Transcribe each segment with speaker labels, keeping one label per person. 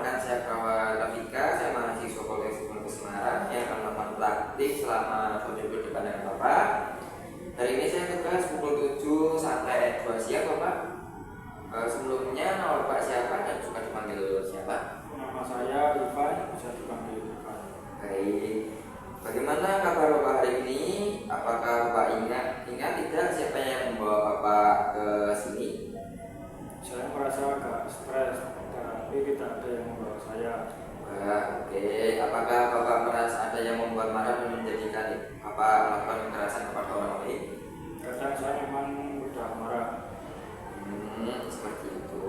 Speaker 1: perkenalkan, saya Kawan Rafika, saya mahasiswa Politeknik Semarang yang akan melakukan praktik selama 2 minggu ke depan dengan Bapak. Hari ini saya tugas pukul 7 sampai 2 siang Bapak. Sebelumnya nama Bapak siapa dan suka dipanggil siapa?
Speaker 2: Nama saya Ivan, bisa dipanggil Ivan.
Speaker 1: Baik. Bagaimana kabar Bapak hari ini? Apakah Bapak ingat tidak siapa yang membawa Bapak ke sini?
Speaker 2: Saya merasa agak stres, tapi tidak ada yang membawa saya.
Speaker 1: Oke. Apakah Bapak merasa ada yang membuat marah dan menjadikan Bapak melakukan kekerasan kepada orang lain?
Speaker 2: Kadang saya memang mudah marah.
Speaker 1: Seperti itu.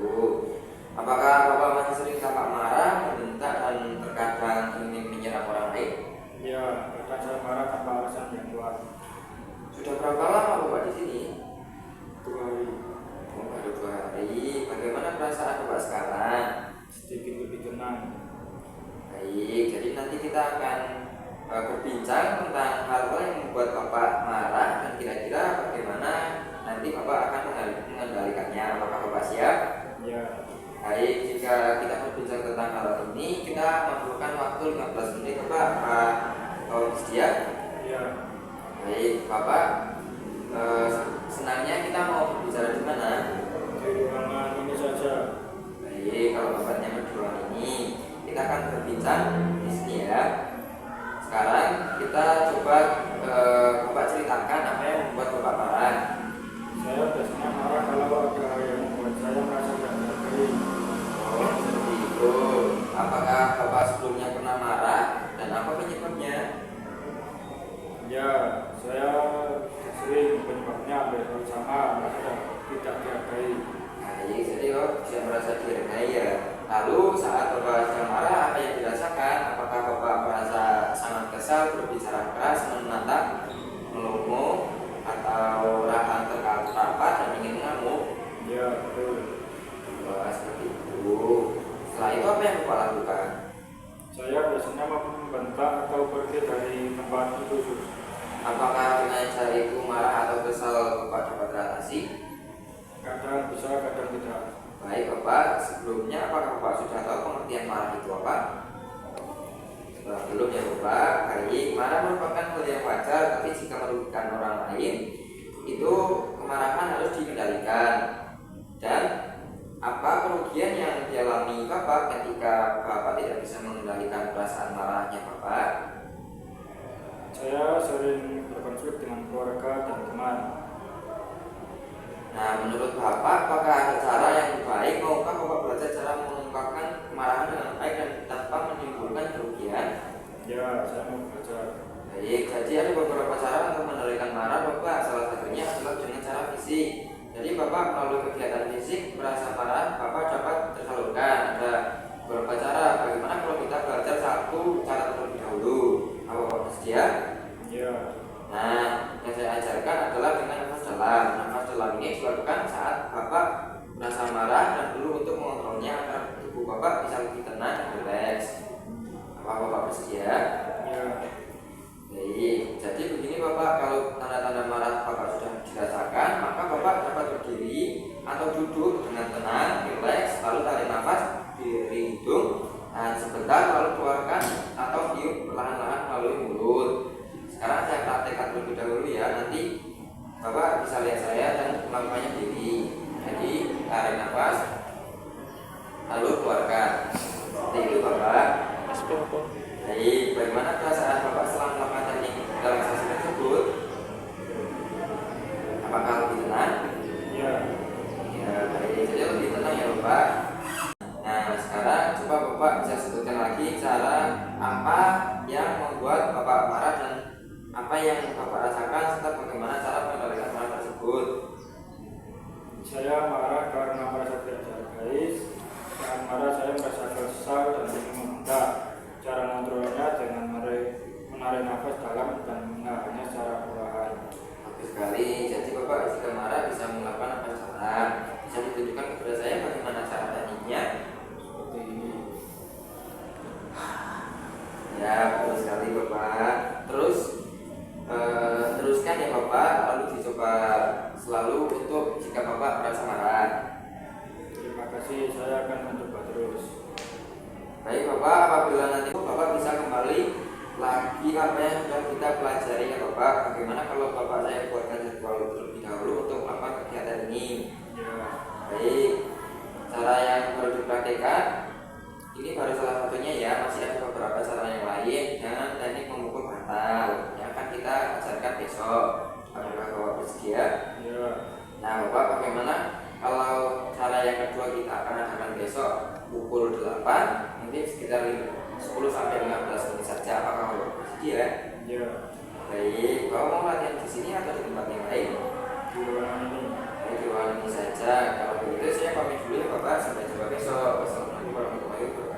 Speaker 1: Apakah Bapak masih sering tampak marah, membentak, dan terkadang ingin menyerang orang lain?
Speaker 2: Ya, kadang saya marah tanpa alasan yang kuat.
Speaker 1: Sudah berapa lama Bapak di sini?
Speaker 2: 2 hari.
Speaker 1: Baru 2 hari. Bagaimana perasaan Bapak sekarang?
Speaker 2: Sedikit lebih tenang.
Speaker 1: Baik, jadi nanti kita akan berbincang tentang hal-hal yang membuat Bapak marah dan kira-kira bagaimana nanti Bapak akan mengendalikannya. Apakah Bapak siap?
Speaker 2: Ya.
Speaker 1: Baik, jika kita berbincang tentang hal ini, kita memerlukan waktu 15 menit Bapak. Bapak siap?
Speaker 2: Ya.
Speaker 1: Baik, Bapak, senangnya kita mau berbicara di mana?
Speaker 2: Di ruangan ini saja.
Speaker 1: Baik, kalau Bapak nyaman di ruangan ini, kita akan berbincang di sini ya. Sekarang kita coba Bapak ceritakan apa yang membuat Bapak marah.
Speaker 2: Saya biasanya marah kalau ada yang membuat saya merasa tidak dihargai.
Speaker 1: Oh, seperti itu. Apakah Bapak sebelumnya pernah marah dan apa penyebabnya?
Speaker 2: Ya, saya sering penyebabnya hampir sama, merasa tidak dihargai.
Speaker 1: Baik, jadi bisa merasa dihargai ya. Lalu saat Bapak sedang marah, apa yang dirasakan? Apakah Bapak merasa sangat kesal, berbicara keras, menantang, melongo, atau rahan terkapar dan ingin mengamuk?
Speaker 2: Ya, betul.
Speaker 1: Wah, seperti itu. Setelah itu apa yang Bapak lakukan?
Speaker 2: Saya biasanya membentak atau pergi dari tempat itu.
Speaker 1: Apakah dengan cara itu marah atau kesal Bapak dapat teratasi?
Speaker 2: Kadang bisa, kadang tidak.
Speaker 1: Baik Bapak, sebelumnya apakah Bapak sudah tahu pengertian marah itu apa? Belum ya Bapak. Baik, marah merupakan hal yang wajar, tapi jika merugikan orang lain, itu kemarahan harus dikendalikan. Dan apa kerugian yang dialami Bapak ketika Bapak tidak bisa mengendalikan perasaan marahnya Bapak?
Speaker 2: Saya sering berkonflik dengan keluarga dan teman.
Speaker 1: Nah, menurut Bapak, apakah ada cara yang baik maukah Bapak belajar cara mengungkapkan kemarahan dengan baik dan tanpa menimbulkan kerugian?
Speaker 2: Ya, saya mau belajar.
Speaker 1: Baik, jadi ada beberapa cara untuk mengendalikan marah Bapak. Salah satunya adalah dengan cara fisik. Jadi Bapak melalui kegiatan fisik merasa marah, Bapak dapat tersalurkan. Ada beberapa cara. Bagaimana kalau kita belajar satu cara terlebih dahulu? Apa Bapak bersedia?
Speaker 2: Ya.
Speaker 1: Nah, yang saya ajarkan adalah dengan nafas dalam. Nafas dalam ini dilakukan saat Bapak merasa marah dan perlu untuk mengontrolnya agar tubuh Bapak bisa lebih tenang dan rileks. Apa Bapak bersedia?
Speaker 2: Ya.
Speaker 1: Baik, jadi begini Bapak, kalau tanda-tanda marah Bapak sudah dirasakan, maka Bapak dapat berdiri atau duduk dengan tenang, rileks, lalu tarik nafas dari hidung dan sebentar lalu keluarkan atau tiup perlahan-lahan melalui mulut. Sekarang saya praktekkan terlebih dahulu ya, nanti Bapak bisa lihat saya dan melakukannya sendiri. Jadi tarik nafas, lalu keluarkan. Seperti itu Bapak. Baik, bagaimana perasaan Bapak setelah melakukan teknik relaksasi tersebut? Apakah lebih tenang?
Speaker 2: Ya.
Speaker 1: Ya, baik. Jadi lebih tenang ya Bapak. Nah, sekarang coba Bapak bisa sebutkan lagi cara apa yang membuat Bapak marah dan apa yang Bapak rasakan serta bagaimana cara mengendalikan marah tersebut.
Speaker 2: Saya marah karena merasa tidak dihargai. Saat marah saya merasa kesal dan ingin membentak. Cara mengontrolnya dengan menarik nafas dalam dan menahannya secara perlahan.
Speaker 1: Bagus sekali. Jadi Bapak jika marah bisa melakukan nafas dalam. Bisa ditunjukkan kepada saya bagaimana cara tekniknya?
Speaker 2: Seperti ini.
Speaker 1: Ya, betul sekali Bapak. Terus teruskan ya Bapak, lalu dicoba selalu untuk jika Bapak merasa marah.
Speaker 2: Terima kasih, saya akan mencoba terus.
Speaker 1: Baik Bapak, apabila nanti Bapak bisa kembali lagi apa yang sudah kita pelajari ya Bapak. Bagaimana kalau Bapak saya buatkan jadwal terlebih dahulu untuk melakukan kegiatan ini?
Speaker 2: Ya.
Speaker 1: Baik, cara yang baru dipraktikkan ini baru salah satunya ya, masih ada beberapa cara yang lain dan teknik memukul bantal yang akan kita ajarkan besok. Apakah Bapak bersedia?
Speaker 2: Ya.
Speaker 1: Nah Bapak, bagaimana kalau cara yang kedua kita akan adakan besok pukul 8, nanti sekitar 10-15 menit saja. Apakah Bapak bersedia?
Speaker 2: Ya.
Speaker 1: Baik, Bapak mau latihan di sini atau di tempat yang lain?
Speaker 2: Di ruangan ini.
Speaker 1: Baik, di ruangan ini saja. Kalau begitu saya pamit dulu ya Bapak, sampai jumpa besok. Wassalamualaikum warahmatullahi wabarakatuh.